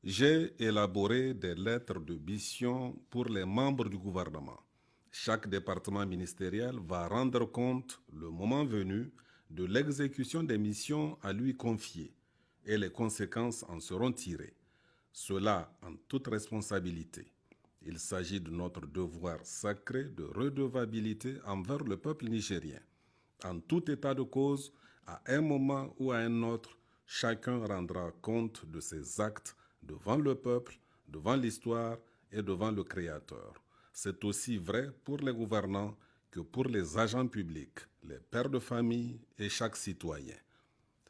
J'ai élaboré des lettres de mission pour les membres du gouvernement. Chaque département ministériel va rendre compte, le moment venu, de l'exécution des missions à lui confiées et les conséquences en seront tirées. Cela en toute responsabilité. Il s'agit de notre devoir sacré de redevabilité envers le peuple nigérien. En tout état de cause, à un moment ou à un autre, chacun rendra compte de ses actes devant le peuple, devant l'histoire et devant le Créateur. C'est aussi vrai pour les gouvernants que pour les agents publics, les pères de famille et chaque citoyen.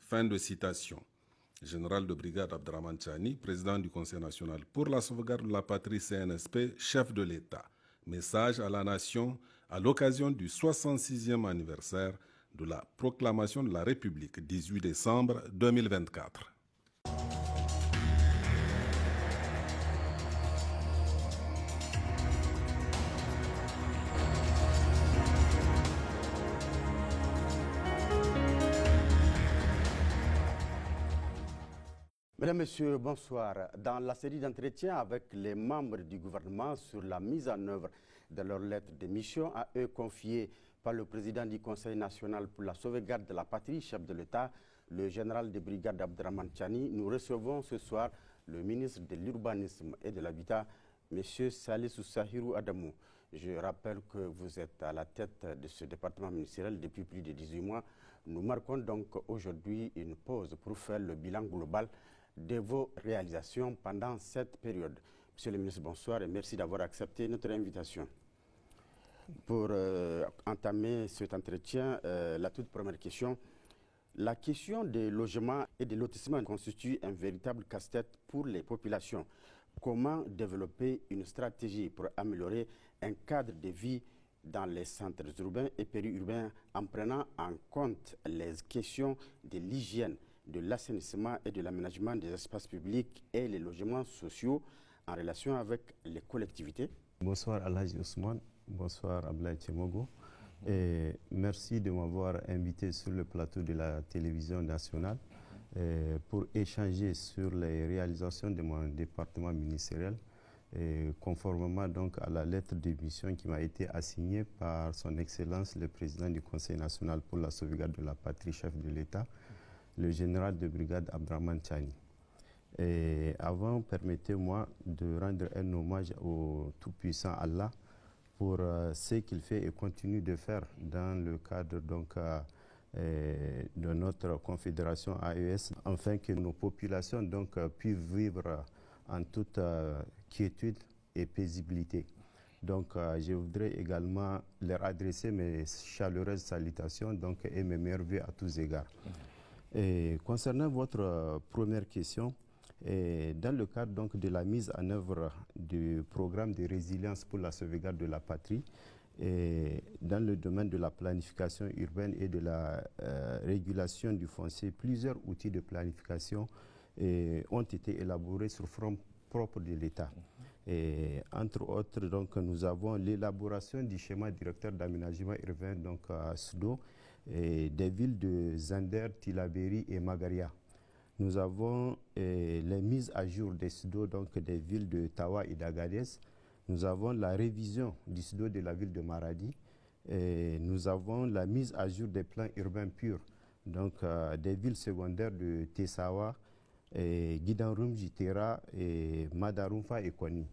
Fin de citation. Général de brigade Abdraman Chani, président du Conseil national pour la sauvegarde de la patrie CNSP, chef de l'État. Message à la nation à l'occasion du 66e anniversaire de la proclamation de la République, 18 décembre 2024. Mesdames, Messieurs, bonsoir. Dans la série d'entretiens avec les membres du gouvernement sur la mise en œuvre de leur lettre de mission à eux confiée par le président du Conseil national pour la sauvegarde de la patrie, chef de l'État, le général de brigade Abdraman Chani, nous recevons ce soir le ministre de l'Urbanisme et de l'Habitat, M. Salissou Sahirou Adamou. Je rappelle que vous êtes à la tête de ce département ministériel depuis plus de 18 mois. Nous marquons donc aujourd'hui une pause pour faire le bilan global de vos réalisations pendant cette période. Monsieur le ministre, bonsoir et merci d'avoir accepté notre invitation. Pour entamer cet entretien, la toute première question, la question des logements et des lotissements constitue un véritable casse-tête pour les populations. Comment développer une stratégie pour améliorer un cadre de vie dans les centres urbains et périurbains en prenant en compte les questions de l'hygiène, de l'assainissement et de l'aménagement des espaces publics et les logements sociaux en relation avec les collectivités? Bonsoir Alhaji Ousmane, bonsoir Ablaye Tchemogo. Et merci de m'avoir invité sur le plateau de la télévision nationale pour échanger sur les réalisations de mon département ministériel, conformément donc à la lettre de mission qui m'a été assignée par son Excellence le président du Conseil national pour la sauvegarde de la patrie, chef de l'État, le général de brigade Abdraman Chani. Et avant, permettez-moi de rendre un hommage au tout-puissant Allah pour ce qu'il fait et continue de faire dans le cadre donc, de notre confédération AES, afin que nos populations donc, puissent vivre en toute quiétude et paisibilité. Donc, je voudrais également leur adresser mes chaleureuses salutations donc, et mes meilleurs vœux à tous égards. Et concernant votre première question, dans le cadre donc, de la mise en œuvre du programme de résilience pour la sauvegarde de la patrie, dans le domaine de la planification urbaine et de la régulation du foncier, plusieurs outils de planification ont été élaborés sur front propre de l'État. Entre autres, donc, nous avons l'élaboration du schéma directeur d'aménagement urbain donc, à SUDO, des villes de Zander, Tilaberi et Magaria. Nous avons les mises à jour des SUDO donc des villes de Tawa et d'Agadez. Nous avons la révision du SUDO de la ville de Maradi. Nous avons la mise à jour des plans urbains purs, donc des villes secondaires de Tessawa, Guidanrum, Jitera, Madarumfa et Koni.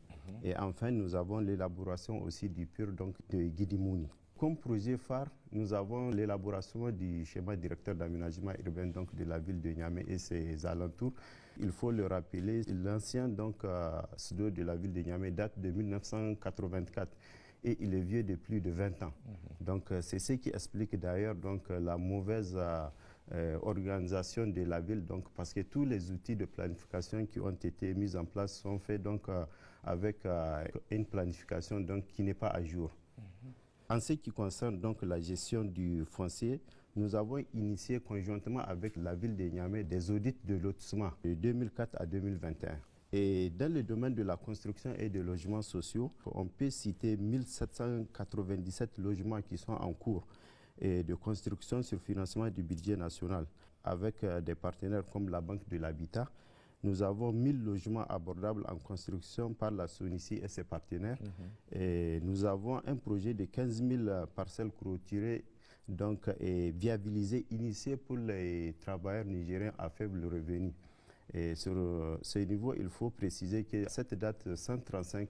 Et enfin, nous avons l'élaboration aussi du pur donc, de Guidimouni. Comme projet phare, nous avons l'élaboration du schéma directeur d'aménagement urbain donc, de la ville de Niamey et ses alentours. Il faut le rappeler, l'ancien SUDO de la ville de Niamey date de 1984 et il est vieux de plus de 20 ans. Donc c'est ce qui explique d'ailleurs la mauvaise organisation de la ville, donc, parce que tous les outils de planification qui ont été mis en place sont faits donc, avec une planification donc, qui n'est pas à jour. En ce qui concerne donc la gestion du foncier, nous avons initié conjointement avec la ville de Niamey des audits de lotissement de 2004 à 2021. Et dans le domaine de la construction et des logements sociaux, on peut citer 1797 logements qui sont en cours de construction sur financement du budget national avec des partenaires comme la Banque de l'Habitat. Nous avons 1000 logements abordables en construction par la SONICI et ses partenaires. Et nous avons un projet de 15 000 parcelles clôturées donc, et viabilisées, initiées pour les travailleurs nigériens à faible revenu. Et sur ce niveau, il faut préciser qu'à cette date, 135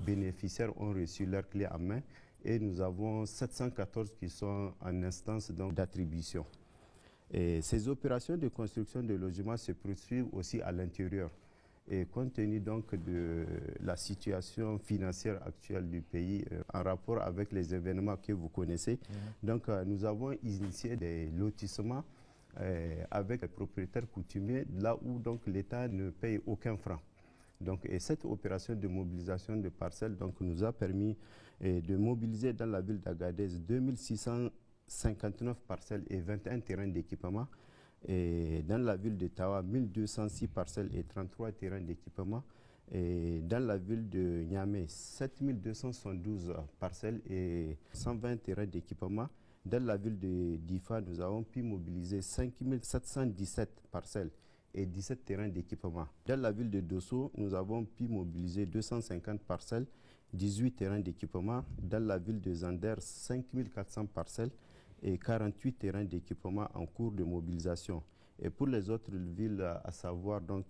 bénéficiaires ont reçu leur clé en main et nous avons 714 qui sont en instance d'attribution. Et ces opérations de construction de logements se poursuivent aussi à l'intérieur. Et compte tenu donc de la situation financière actuelle du pays, en rapport avec les événements que vous connaissez, donc nous avons initié des lotissements avec les propriétaires coutumiers, là où donc l'État ne paye aucun franc. Donc, et cette opération de mobilisation de parcelles donc, nous a permis de mobiliser dans la ville d'Agadez 2659 parcelles et 21 terrains d'équipement. Et dans la ville de Tawa, 1206 parcelles et 33 terrains d'équipement. Et dans la ville de Niamey, 7272 parcelles et 120 terrains d'équipement. Dans la ville de Difa, nous avons pu mobiliser 5717 parcelles et 17 terrains d'équipement. Dans la ville de Dosso, nous avons pu mobiliser 250 parcelles, 18 terrains d'équipement. Dans la ville de Zander, 5400 parcelles et 48 terrains d'équipement en cours de mobilisation. Et pour les autres villes, à savoir donc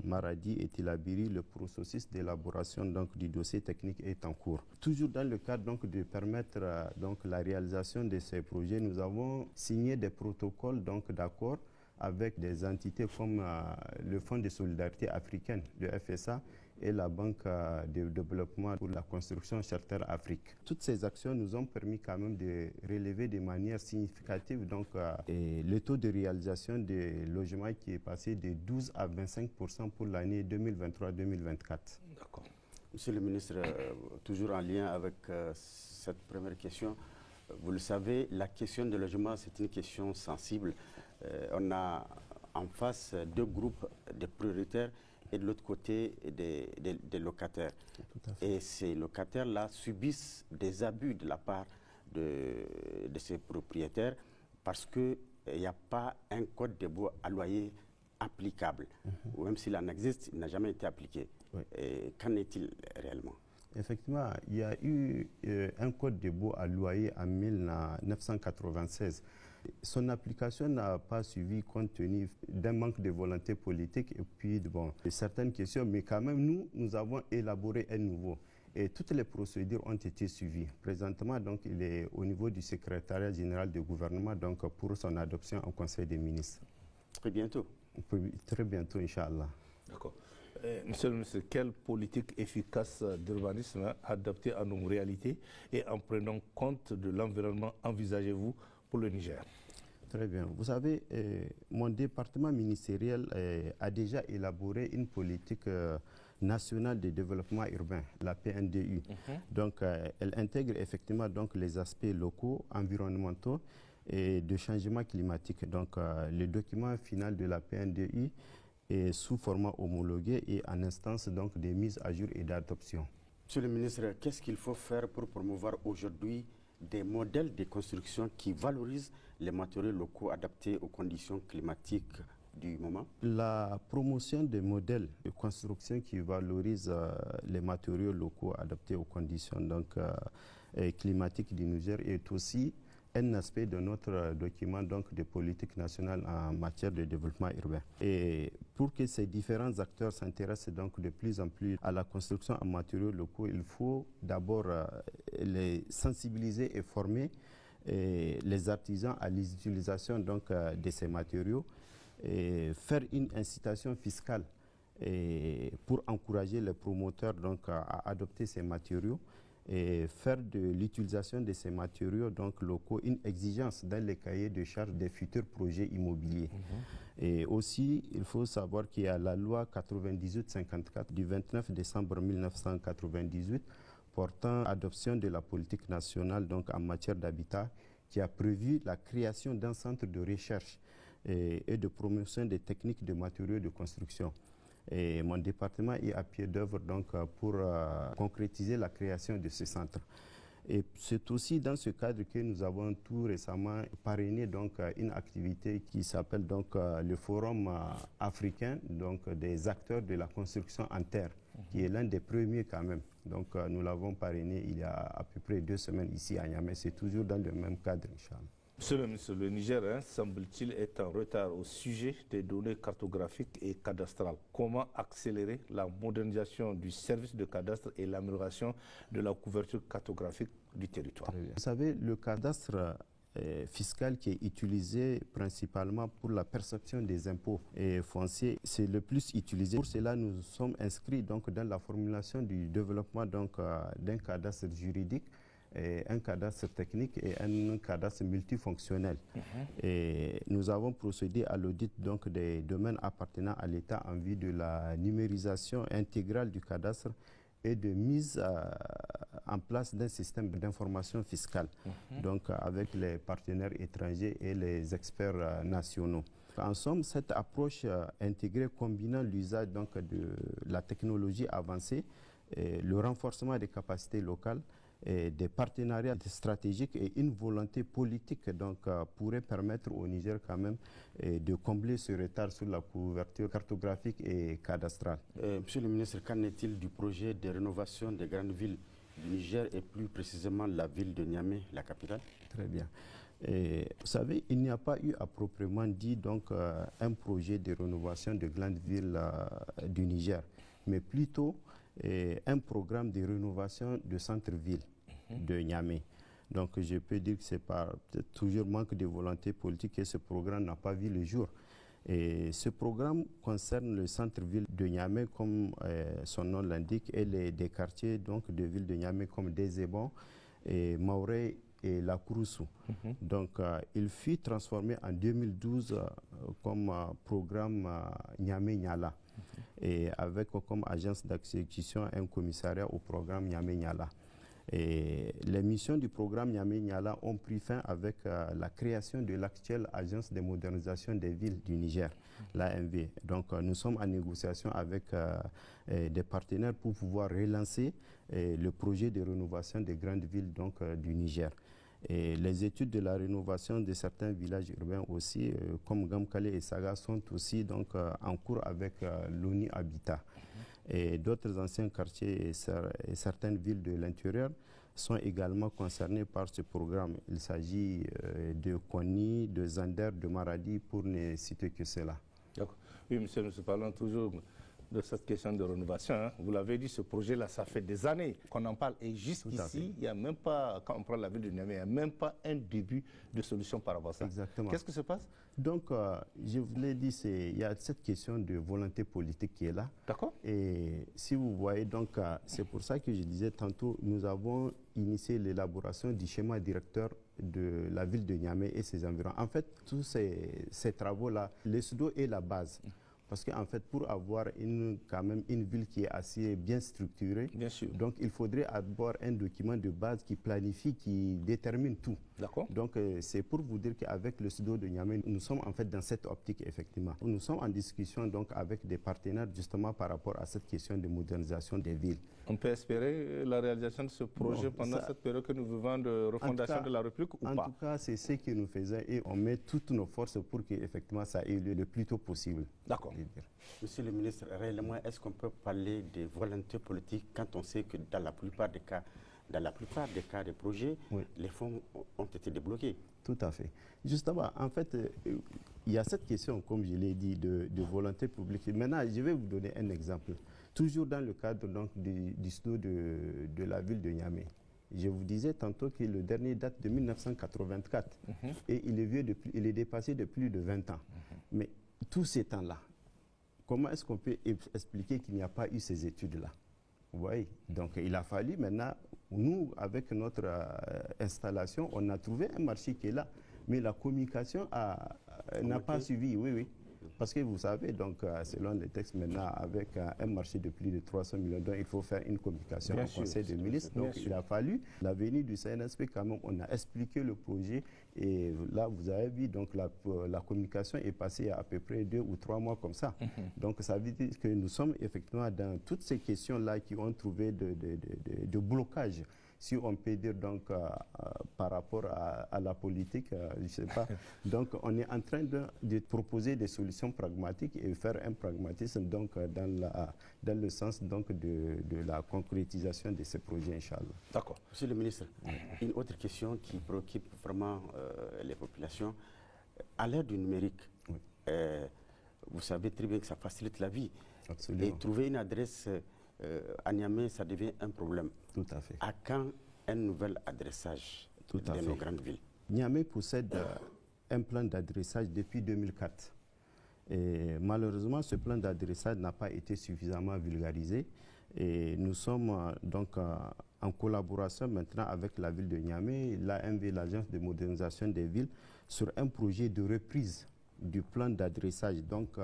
Maradi et Tillabéri, le processus d'élaboration du dossier technique est en cours. Toujours dans le cadre donc, de permettre donc, la réalisation de ces projets, nous avons signé des protocoles d'accord avec des entités comme le Fonds de solidarité africaine, le FSA, et la Banque de développement pour la construction Charter Afrique. Toutes ces actions nous ont permis quand même de relever de manière significative donc, le taux de réalisation des logements qui est passé de 12 à 25% pour l'année 2023-2024. D'accord. Monsieur le ministre, toujours en lien avec cette première question, vous le savez, la question du logement, c'est une question sensible. On a en face deux groupes de prioritaires et de l'autre côté des locataires. Et ces locataires-là subissent des abus de la part de ces propriétaires parce qu'il n'y a pas un code de baux à loyer applicable. Ou même s'il en existe, il n'a jamais été appliqué. Qu'en est-il réellement? Effectivement, il y a eu un code de baux à loyer en 1996. Son application n'a pas suivi compte tenu d'un manque de volonté politique et puis de certaines questions, mais quand même nous avons élaboré un nouveau. Et toutes les procédures ont été suivies. Présentement, donc, il est au niveau du secrétariat général du gouvernement donc, pour son adoption au Conseil des ministres. Très bientôt. Très bientôt, Inch'Allah. D'accord. Monsieur le ministre, quelle politique efficace d'urbanisme adaptée à nos réalités et en prenant compte de l'environnement envisagez-vous pour le Niger? Très bien. Vous savez, mon département ministériel a déjà élaboré une politique nationale de développement urbain, la PNDU. Donc, elle intègre effectivement donc, les aspects locaux, environnementaux et de changement climatique. Donc, le document final de la PNDU est sous format homologué et en instance donc, de mise à jour et d'adoption. Monsieur le ministre, qu'est-ce qu'il faut faire pour promouvoir aujourd'hui des modèles de construction qui valorisent les matériaux locaux adaptés aux conditions climatiques du moment? La promotion des modèles de construction qui valorisent les matériaux locaux adaptés aux conditions climatiques du Niger est aussi un aspect de notre document donc, de politique nationale en matière de développement urbain. Et pour que ces différents acteurs s'intéressent donc de plus en plus à la construction en matériaux locaux, il faut d'abord les sensibiliser et former les artisans à l'utilisation donc, de ces matériaux et faire une incitation fiscale pour encourager les promoteurs donc, à adopter ces matériaux et faire de l'utilisation de ces matériaux donc, locaux une exigence dans les cahiers de charges des futurs projets immobiliers. Et aussi, il faut savoir qu'il y a la loi 98-54 du 29 décembre 1998 portant adoption de la politique nationale donc, en matière d'habitat qui a prévu la création d'un centre de recherche et de promotion des techniques de matériaux de construction. Et mon département est à pied d'œuvre donc pour concrétiser la création de ce centre. Et c'est aussi dans ce cadre que nous avons tout récemment parrainé donc une activité qui s'appelle donc le Forum africain donc des acteurs de la construction en terre, qui est l'un des premiers quand même. Donc nous l'avons parrainé il y a à peu près 2 semaines ici à Niamey. C'est toujours dans le même cadre, Inch'Allah. Monsieur le ministre, le Niger, semble-t-il, est en retard au sujet des données cartographiques et cadastrales. Comment accélérer la modernisation du service de cadastre et l'amélioration de la couverture cartographique du territoire? Vous savez, le cadastre fiscal qui est utilisé principalement pour la perception des impôts et fonciers, c'est le plus utilisé. Pour cela, nous sommes inscrits donc dans la formulation du développement donc d'un cadastre juridique, un cadastre technique et un cadastre multifonctionnel. Et nous avons procédé à l'audit donc des domaines appartenant à l'État en vue de la numérisation intégrale du cadastre et de mise en place d'un système d'information fiscale, donc avec les partenaires étrangers et les experts nationaux. En somme, cette approche intégrée combinant l'usage donc de la technologie avancée, le renforcement des capacités locales, et des partenariats stratégiques et une volonté politique donc, pourrait permettre au Niger quand même de combler ce retard sur la couverture cartographique et cadastrale. Monsieur le ministre, qu'en est-il du projet de rénovation des grandes villes du Niger et plus précisément la ville de Niamey, la capitale? Très bien. Et, vous savez, il n'y a pas eu à proprement dit donc, un projet de rénovation de grandes villes du Niger, mais plutôt un programme de rénovation de centre-ville de Niamey. Donc je peux dire que c'est par toujours manque de volonté politique que ce programme n'a pas vu le jour. Et ce programme concerne le centre-ville de Niamey, comme son nom l'indique, et des quartiers donc, de ville de Niamey comme Dezébon, Mauré et La Kouroussou. Donc il fut transformé en 2012 comme programme Niamey-Niala, et avec comme agence d'exécution un commissariat au programme Niamey-Niala. Et les missions du programme Niamey-Niala ont pris fin avec la création de l'actuelle agence de modernisation des villes du Niger, l'AMV. Donc nous sommes en négociation avec des partenaires pour pouvoir relancer le projet de rénovation des grandes villes donc, du Niger. Et les études de la rénovation de certains villages urbains aussi, comme Gamkale et Saga, sont aussi donc, en cours avec l'ONU Habitat. Et d'autres anciens quartiers et certaines villes de l'intérieur sont également concernés par ce programme. Il s'agit de Koni, de Zander, de Maradi, pour ne citer que cela. Oui, monsieur, nous parlons toujours de cette question de rénovation. Vous l'avez dit, ce projet-là, ça fait des années qu'on en parle. Et jusqu'ici, il n'y a même pas, quand on prend la ville de Niamey, il n'y a même pas un début de solution par rapport à ça. Exactement. Qu'est-ce qui se passe? Donc, je vous l'ai dit, il y a cette question de volonté politique qui est là. D'accord. Et si vous voyez, donc, c'est pour ça que je disais tantôt, nous avons initié l'élaboration du schéma directeur de la ville de Niamey et ses environs. En fait, tous ces travaux-là, le SUDO est la base. Parce qu'en fait, pour avoir quand même une ville qui est assez bien structurée, bien sûr. Donc il faudrait avoir un document de base qui planifie, qui détermine tout. D'accord. Donc c'est pour vous dire qu'avec le SUDO de Niamey, nous sommes en fait dans cette optique, effectivement. Nous sommes en discussion donc avec des partenaires justement par rapport à cette question de modernisation des villes. On peut espérer la réalisation de ce projet pendant cette période que nous vivons de refondation de la République ou pas? En tout cas, c'est ce que nous faisons et on met toutes nos forces pour que effectivement ça ait lieu le plus tôt possible. D'accord. Monsieur le ministre, réellement, est-ce qu'on peut parler de volonté politique quand on sait que dans la plupart des cas des projets, oui, les fonds ont été débloqués? Tout à fait. Justement, en fait, il y a cette question, comme je l'ai dit, de volonté publique. Maintenant, je vais vous donner un exemple. Toujours dans le cadre donc, du SUDO de la ville de Niamey. Je vous disais tantôt que le dernier date de 1984 et il est dépassé de plus de 20 ans. Mais tous ces temps-là, comment est-ce qu'on peut expliquer qu'il n'y a pas eu ces études-là? Vous voyez? Donc il a fallu maintenant, nous, avec notre installation, on a trouvé un marché qui est là. Mais la communication n'a pas suivi, oui, oui. Parce que vous savez, donc, selon les textes maintenant, avec un marché de plus de 300 millions d'euros, il faut faire une communication au Conseil des ministres. Donc, il a fallu la venue du CNSP quand même. On a expliqué le projet et là, vous avez vu, donc, la communication est passée à peu près 2 ou 3 mois comme ça. Donc, ça veut dire que nous sommes effectivement dans toutes ces questions-là qui ont trouvé de blocage si on peut dire donc par rapport à la politique, je ne sais pas. Donc on est en train de proposer des solutions pragmatiques et faire un pragmatisme donc dans le sens donc de la concrétisation de ces projets, Inch'Allah. D'accord. Monsieur le ministre, une autre question qui préoccupe vraiment les populations. À l'ère du numérique, oui. Vous savez très bien que ça facilite la vie. Absolument. Et trouver une adresse à Niamey, ça devient un problème. Tout à fait. À quand un nouvel adressage dans nos grandes villes? Niamey possède un plan d'adressage depuis 2004. Et malheureusement, ce plan d'adressage n'a pas été suffisamment vulgarisé. Et nous sommes donc en collaboration maintenant avec la ville de Niamey, l'AMV, l'Agence de modernisation des villes, sur un projet de reprise du plan d'adressage. Donc,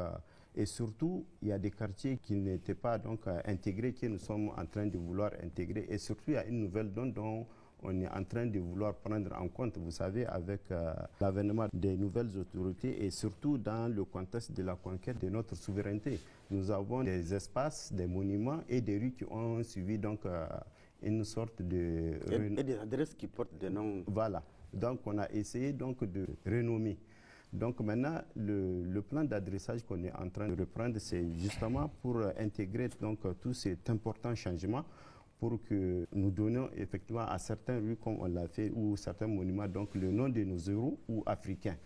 et surtout, il y a des quartiers qui n'étaient pas donc intégrés, que nous sommes en train de vouloir intégrer. Et surtout, il y a une nouvelle donne dont on est en train de vouloir prendre en compte, vous savez, avec l'avènement des nouvelles autorités et surtout dans le contexte de la conquête de notre souveraineté. Nous avons des espaces, des monuments et des rues qui ont suivi donc une sorte de... Et des adresses qui portent des noms. Voilà. Donc on a essayé donc de renommer. Donc maintenant, le plan d'adressage qu'on est en train de reprendre, c'est justement pour intégrer donc tout cet important changement pour que nous donnions effectivement à certaines rues, comme on l'a fait, ou certains monuments, donc le nom de nos héros ou africains.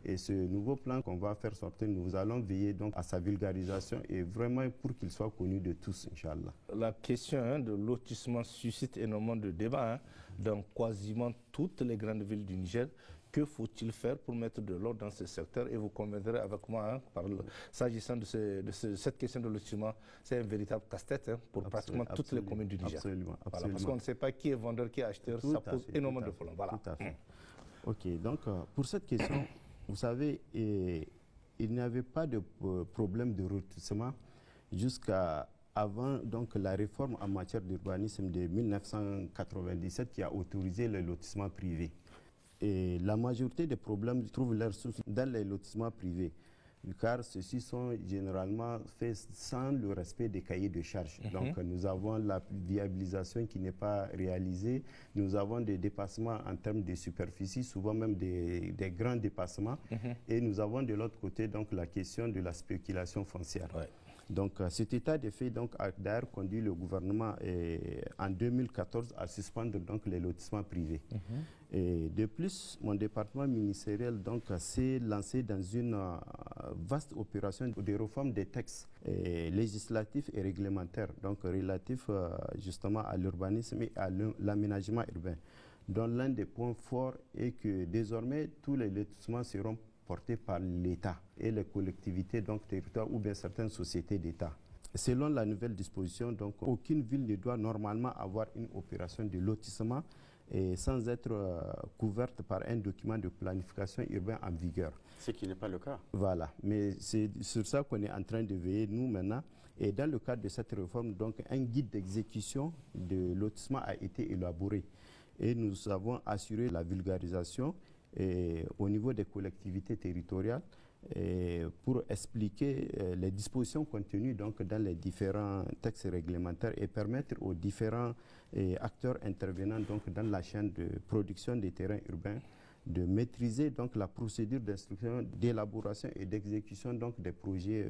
Et ce nouveau plan qu'on va faire sortir, nous allons veiller donc à sa vulgarisation et vraiment pour qu'il soit connu de tous, Inch'Allah. La question de lotissement suscite énormément de débats dans quasiment toutes les grandes villes du Niger. Que faut-il faire pour mettre de l'ordre dans ce secteur? Et vous conviendrez avec moi, s'agissant de cette question de lotissement, c'est un véritable casse-tête pour pratiquement toutes les communes du Niger. Absolument. Voilà, parce qu'on ne sait pas qui est vendeur, qui est acheteur, ça pose énormément de problèmes. Voilà. Tout à fait. Ok, donc pour cette question, vous savez, il n'y avait pas de problème de lotissement jusqu'à avant donc, la réforme en matière d'urbanisme de 1997 qui a autorisé le lotissement privé. Et la majorité des problèmes trouvent leur source dans les lotissements privés, car ceux-ci sont généralement faits sans le respect des cahiers de charges. Donc nous avons la viabilisation qui n'est pas réalisée, nous avons des dépassements en termes de superficie, souvent même des grands dépassements, et nous avons de l'autre côté donc, la question de la spéculation foncière. Ouais. Donc cet état de fait a d'ailleurs conduit le gouvernement en 2014 à suspendre donc, les lotissements privés. Et de plus, mon département ministériel s'est lancé dans une vaste opération de réforme des textes législatifs et réglementaires, donc relatifs justement à l'urbanisme et à l'aménagement urbain, dont l'un des points forts est que désormais tous les lotissements seront portés par l'État et les collectivités donc territoires ou bien certaines sociétés d'État. Selon la nouvelle disposition, donc, aucune ville ne doit normalement avoir une opération de lotissement sans être couverte par un document de planification urbaine en vigueur. Ce qui n'est pas le cas. Voilà, mais c'est sur ça qu'on est en train de veiller, nous, maintenant. Et dans le cadre de cette réforme, donc, un guide d'exécution de lotissement a été élaboré. Et nous avons assuré la vulgarisation au niveau des collectivités territoriales pour expliquer les dispositions contenues donc, dans les différents textes réglementaires et permettre aux différents acteurs intervenants donc, dans la chaîne de production des terrains urbains de maîtriser donc, la procédure d'instruction, d'élaboration et d'exécution donc, des projets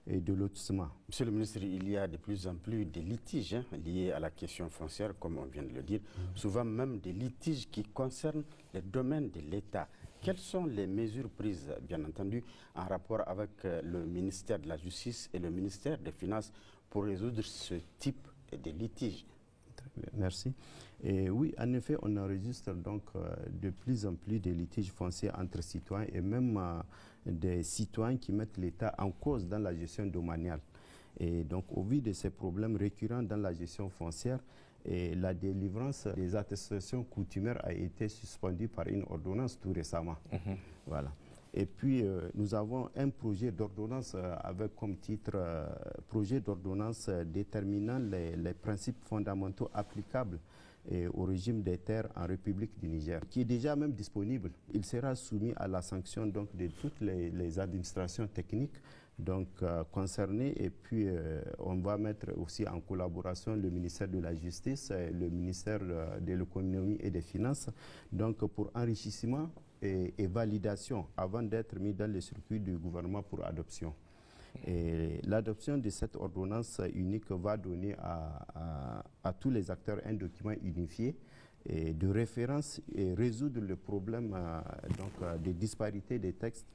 de lotissement. Monsieur le ministre, il y a de plus en plus de litiges liés à la question foncière, comme on vient de le dire, souvent même des litiges qui concernent les domaines de l'État. Quelles sont les mesures prises, bien entendu, en rapport avec le ministère de la Justice et le ministère des Finances pour résoudre ce type de litiges? Merci. Et oui, en effet, on enregistre donc de plus en plus de litiges fonciers entre citoyens et même des citoyens qui mettent l'État en cause dans la gestion domaniale. Et donc, au vu de ces problèmes récurrents dans la gestion foncière, la délivrance des attestations coutumières a été suspendue par une ordonnance tout récemment. Voilà. Et puis, nous avons un projet d'ordonnance avec comme titre projet d'ordonnance déterminant les principes fondamentaux applicables au régime des terres en République du Niger, qui est déjà même disponible. Il sera soumis à la sanction donc, de toutes les administrations techniques donc concernés, et puis on va mettre aussi en collaboration le ministère de la Justice, le ministère de l'Économie et des Finances, donc pour enrichissement et validation avant d'être mis dans le circuit du gouvernement pour adoption. Et l'adoption de cette ordonnance unique va donner à tous les acteurs un document unifié et de référence et résoudre le problème des disparités des textes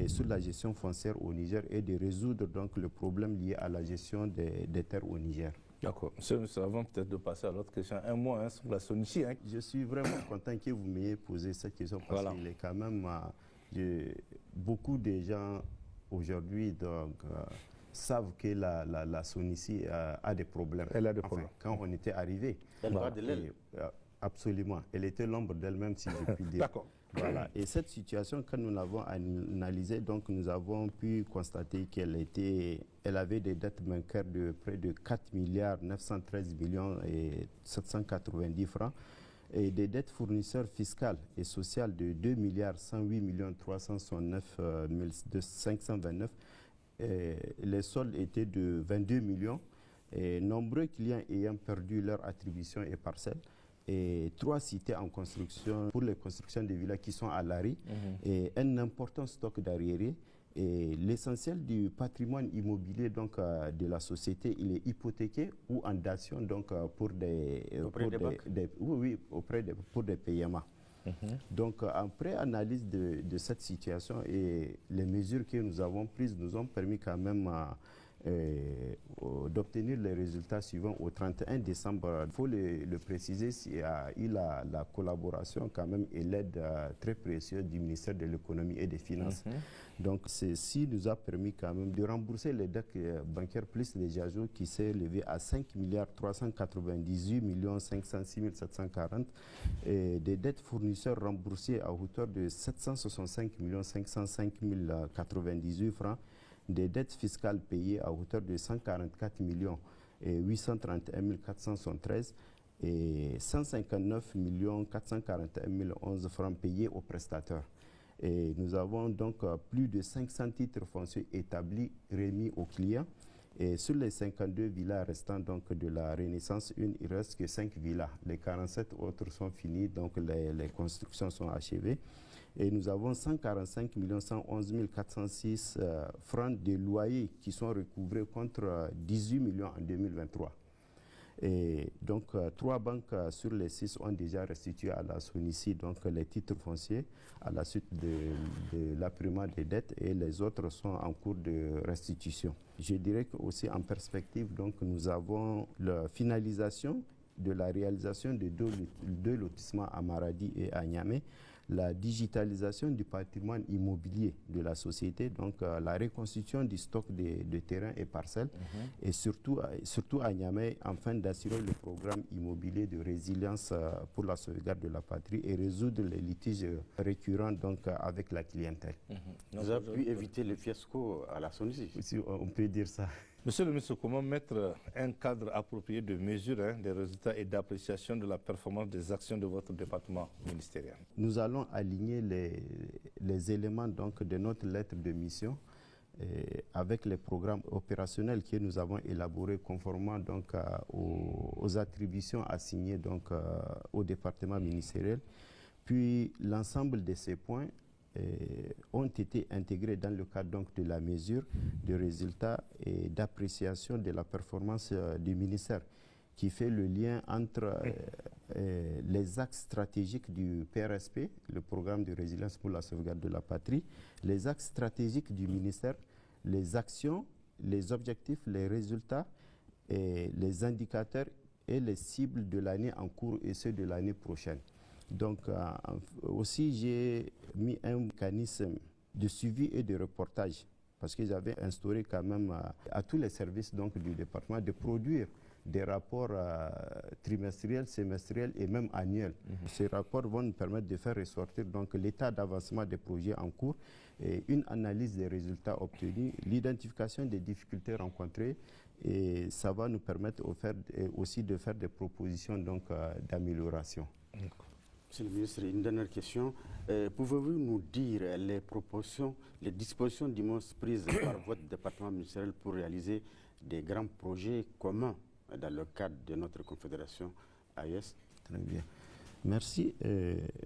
sur la gestion foncière au Niger et de résoudre donc le problème lié à la gestion des terres au Niger. D'accord. Monsieur le ministre, avant peut-être de passer à l'autre question, un mot sur la SONICI. Je suis vraiment content que vous m'ayez posé cette question parce qu'il est quand même beaucoup de gens aujourd'hui savent que la SONICI a des problèmes. Elle a des problèmes. Quand on était arrivé. Elle va de l'aile. Absolument. Elle était l'ombre d'elle-même, si je puis dire. D'accord. Voilà. Et cette situation, quand nous l'avons analysée, donc nous avons pu constater elle avait des dettes bancaires de près de 4 milliards 913 millions et 790 francs et des dettes fournisseurs fiscales et sociales de 2 milliards 108 millions 369 529. Les soldes étaient de 22 millions et nombreux clients ayant perdu leur attribution et parcelles. Et 3 cités en construction pour les constructions de villas qui sont à l'arrêt et un important stock d'arriérés. Et l'essentiel du patrimoine immobilier donc, de la société, il est hypothéqué ou en dation donc, pour des paiements. Donc, après analyse de cette situation et les mesures que nous avons prises nous ont permis quand même d'obtenir les résultats suivants au 31 décembre. Il faut le préciser, il y a eu la collaboration quand même et l'aide très précieuse du ministère de l'Économie et des Finances. Donc ceci nous a permis quand même de rembourser les dettes bancaires plus les ajouts qui s'est élevé à 5 milliards 398 millions 506 740 et des dettes fournisseurs remboursées à hauteur de 765 millions 505 098 francs, des dettes fiscales payées à hauteur de 144 millions et 831 473 et 159 millions 441 011 francs payés aux prestataires. Et nous avons donc plus de 500 titres fonciers établis remis aux clients. Et sur les 52 villas restant donc de la Renaissance 1, il ne reste que 5 villas. Les 47 autres sont finis, donc les constructions sont achevées. Et nous avons 145 111 406 francs de loyers qui sont recouvrés contre 18 millions en 2023. Et donc, 3 banques sur les 6 ont déjà restitué à la SONICI donc, les titres fonciers à la suite de l'appurement des dettes et les autres sont en cours de restitution. Je dirais qu'aussi en perspective, donc, nous avons la finalisation de la réalisation de 2 lotissements à Maradi et à Niamey, la digitalisation du patrimoine immobilier de la société, donc la reconstitution du stock de terrains et parcelles, et surtout à Niamey, afin d'assurer le programme immobilier de résilience pour la sauvegarde de la patrie et résoudre les litiges récurrents donc, avec la clientèle. Vous avez pu éviter le fiasco à la SONICI. Si on peut dire ça. Monsieur le ministre, comment mettre un cadre approprié de mesure des résultats et d'appréciation de la performance des actions de votre département ministériel? Nous allons aligner les éléments donc, de notre lettre de mission avec les programmes opérationnels que nous avons élaborés conformément donc, aux attributions assignées donc, au département ministériel. Puis l'ensemble de ces points ont été intégrés dans le cadre donc, de la mesure de résultats et d'appréciation de la performance du ministère qui fait le lien entre les axes stratégiques du PRSP, le programme de résilience pour la sauvegarde de la patrie, les axes stratégiques du ministère, les actions, les objectifs, les résultats, et les indicateurs et les cibles de l'année en cours et ceux de l'année prochaine. Donc aussi j'ai mis un mécanisme de suivi et de reportage parce que j'avais instauré quand même à tous les services donc, du département de produire des rapports trimestriels, semestriels et même annuels. Ces rapports vont nous permettre de faire ressortir donc, l'état d'avancement des projets en cours, et une analyse des résultats obtenus, l'identification des difficultés rencontrées, et ça va nous permettre aussi de faire des propositions d'amélioration. Monsieur le ministre, une dernière question. Pouvez-vous nous dire les propositions, les dispositions prises par votre département ministériel pour réaliser des grands projets communs dans le cadre de notre confédération AES? Très bien. Merci.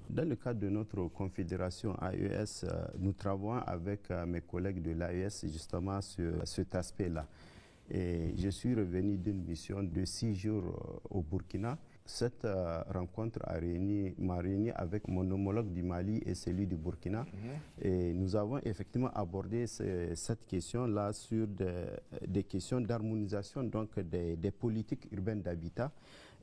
Dans le cadre de notre confédération AES, nous travaillons avec mes collègues de l'AES justement sur cet aspect-là. Et je suis revenu d'une mission de 6 jours au Burkina. Cette rencontre m'a réuni avec mon homologue du Mali et celui du Burkina. Et nous avons effectivement abordé cette question-là sur des questions d'harmonisation donc des politiques urbaines d'habitat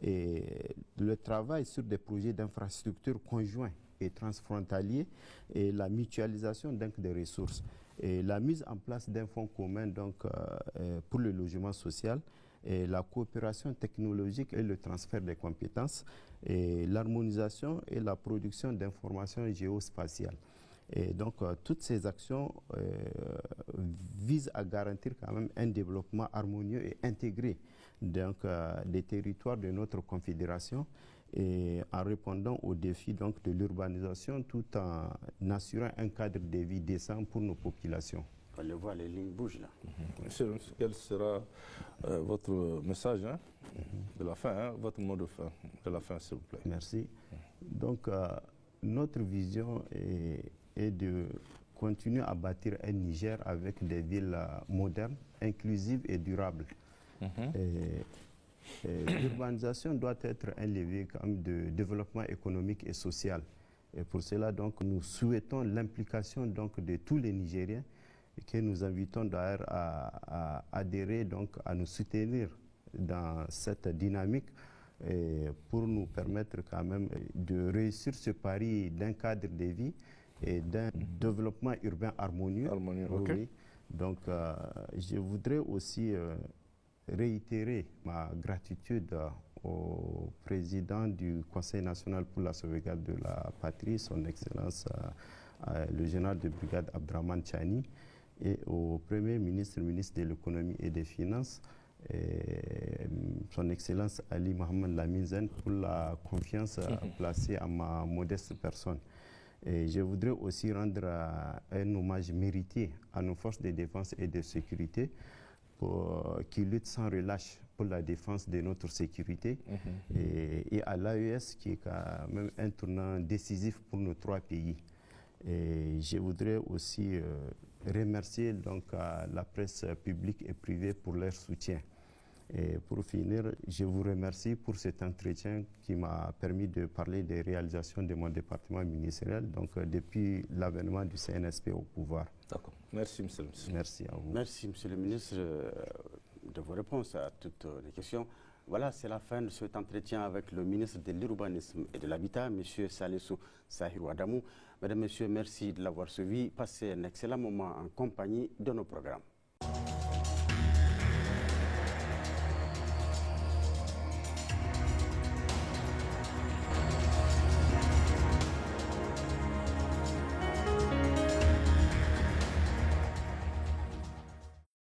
et le travail sur des projets d'infrastructures conjoints et transfrontaliers et la mutualisation donc des ressources. Et la mise en place d'un fonds commun donc, pour le logement social, et la coopération technologique et le transfert des compétences, et l'harmonisation et la production d'informations géospatiales. Et donc, toutes ces actions visent à garantir quand même un développement harmonieux et intégré donc, des territoires de notre confédération et en répondant aux défis donc, de l'urbanisation tout en assurant un cadre de vie décent pour nos populations. On le voit, les lignes bougent là. Monsieur, quel sera votre message de la fin, votre mot de fin, s'il vous plaît? Merci. Donc, notre vision est de continuer à bâtir un Niger avec des villes modernes, inclusives et durables. L'urbanisation doit être un levier quand même de développement économique et social. Et pour cela, donc, nous souhaitons l'implication donc, de tous les Nigériens et que nous invitons d'ailleurs à adhérer, donc, à nous soutenir dans cette dynamique pour nous permettre quand même de réussir ce pari d'un cadre de vie et d'un développement urbain harmonieux. Okay. Donc, je voudrais aussi réitérer ma gratitude au président du Conseil national pour la sauvegarde de la patrie, son Excellence le général de brigade Abdraman Chani, et au Premier ministre, ministre de l'économie et des finances, son Excellence Ali Mohamed Lamine pour la confiance placée à ma modeste personne. Et je voudrais aussi rendre un hommage mérité à nos forces de défense et de sécurité qui luttent sans relâche pour la défense de notre sécurité et à l'AES qui est quand même un tournant décisif pour nos 3 pays. Et je voudrais aussi remercier donc la presse publique et privée pour leur soutien. Et pour finir, je vous remercie pour cet entretien qui m'a permis de parler des réalisations de mon département ministériel, donc depuis l'avènement du CNSP au pouvoir. D'accord. Merci, monsieur le ministre. Merci à vous. Merci, monsieur le ministre, de vos réponses à toutes les questions. Voilà, c'est la fin de cet entretien avec le ministre de l'Urbanisme et de l'Habitat, M. Salissou Sahirou Adamou. Mesdames, Messieurs, merci de l'avoir suivi. Passez un excellent moment en compagnie de nos programmes.